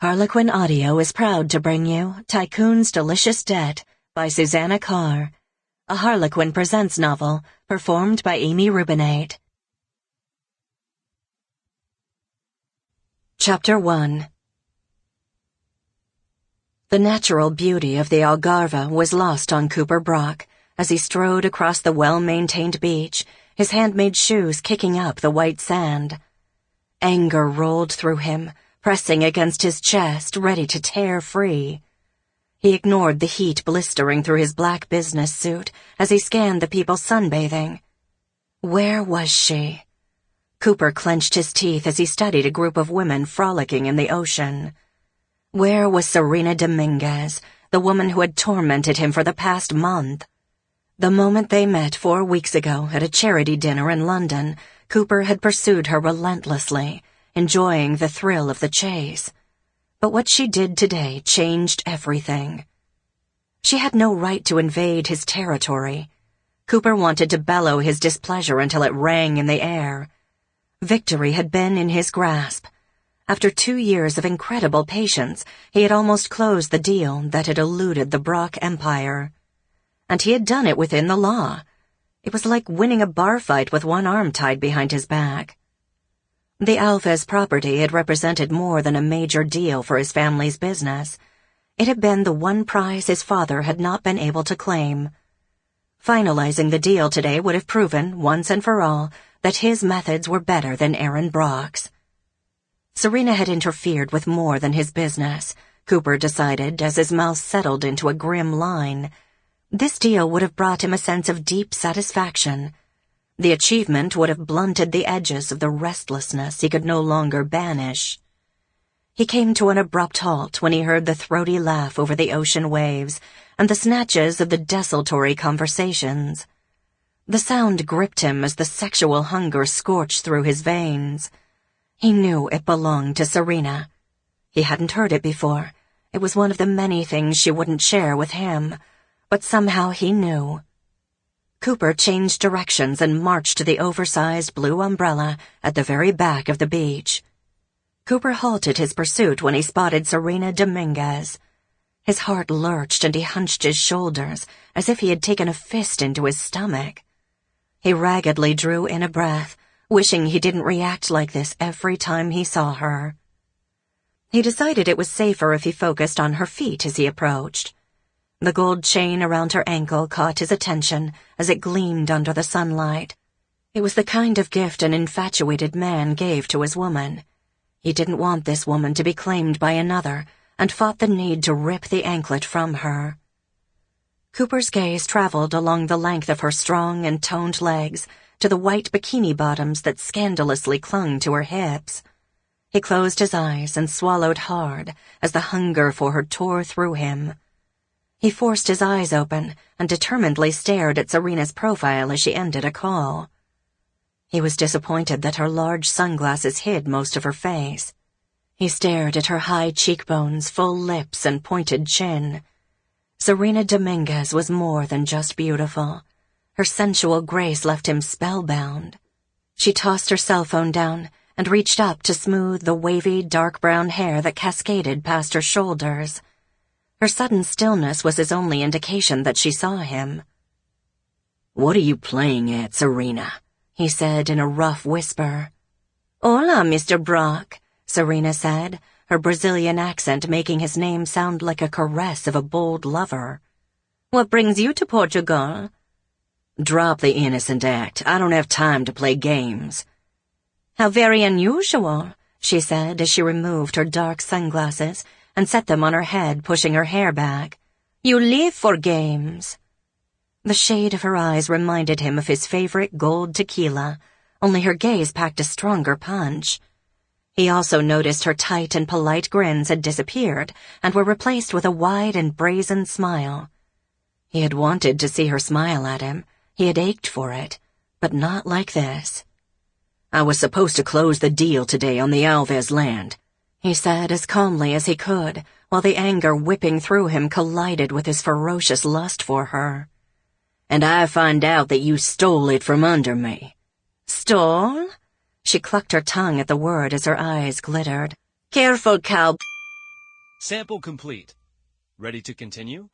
Harlequin Audio is proud to bring you Tycoon's Delicious Debt by Susanna Carr, a Harlequin Presents novel performed by Rubinate. Chapter 1. The natural beauty of the Algarve was lost on Cooper Brock as he strode across the well-maintained beach, his handmade shoes kicking up the white sand. Anger rolled through him, pressing against his chest, ready to tear free. He ignored the heat blistering through his black business suit as he scanned the people sunbathing. Where was she? Cooper clenched his teeth as he studied a group of women frolicking in the ocean. Where was Serena Dominguez, the woman who had tormented him for the past month? The moment they met 4 weeks ago at a charity dinner in London, Cooper had pursued her relentlessly, enjoying the thrill of the chase. But what she did today changed everything. She had no right to invade his territory. Cooper wanted to bellow his displeasure until it rang in the air. Victory had been in his grasp. After 2 years of incredible patience, he had almost closed the deal that had eluded the Brock Empire. And he had done it within the law. It was like winning a bar fight with one arm tied behind his back. The Alves property had represented more than a major deal for his family's business. It had been the one prize his father had not been able to claim. Finalizing the deal today would have proven, once and for all, that his methods were better than Aaron Brock's. Serena had interfered with more than his business, Cooper decided as his mouth settled into a grim line. This deal would have brought him a sense of deep satisfaction. The achievement would have blunted the edges of the restlessness he could no longer banish. He came to an abrupt halt when he heard the throaty laugh over the ocean waves and the snatches of the desultory conversations. The sound gripped him as the sexual hunger scorched through his veins. He knew it belonged to Serena. He hadn't heard it before. It was one of the many things she wouldn't share with him, but somehow he knew. Cooper changed directions and marched to the oversized blue umbrella at the very back of the beach. Cooper halted his pursuit when he spotted Serena Dominguez. His heart lurched and he hunched his shoulders as if he had taken a fist into his stomach. He raggedly drew in a breath, wishing he didn't react like this every time he saw her. He decided it was safer if he focused on her feet as he approached. The gold chain around her ankle caught his attention as it gleamed under the sunlight. It was the kind of gift an infatuated man gave to his woman. He didn't want this woman to be claimed by another and fought the need to rip the anklet from her. Cooper's gaze traveled along the length of her strong and toned legs to the white bikini bottoms that scandalously clung to her hips. He closed his eyes and swallowed hard as the hunger for her tore through him. He forced his eyes open and determinedly stared at Serena's profile as she ended a call. He was disappointed that her large sunglasses hid most of her face. He stared at her high cheekbones, full lips, and pointed chin. Serena Dominguez was more than just beautiful. Her sensual grace left him spellbound. She tossed her cell phone down and reached up to smooth the wavy, dark brown hair that cascaded past her shoulders. Her sudden stillness was his only indication that she saw him. "What are you playing at, Serena?" he said in a rough whisper. "Hola, Mr. Brock," Serena said, her Brazilian accent making his name sound like a caress of a bold lover. "What brings you to Portugal?" "Drop the innocent act. I don't have time to play games." "How very unusual," she said as she removed her dark sunglasses and set them on her head, pushing her hair back. "You live for games." The shade of her eyes reminded him of his favorite gold tequila, only her gaze packed a stronger punch. He also noticed her tight and polite grins had disappeared and were replaced with a wide and brazen smile. He had wanted to see her smile at him. He had ached for it, but not like this. "I was supposed to close the deal today on the Alves land," he said as calmly as he could, while the anger whipping through him collided with his ferocious lust for her. "And I find out that you stole it from under me." "Stole?" She clucked her tongue at the word as her eyes glittered. "Careful, cow." Sample complete. Ready to continue?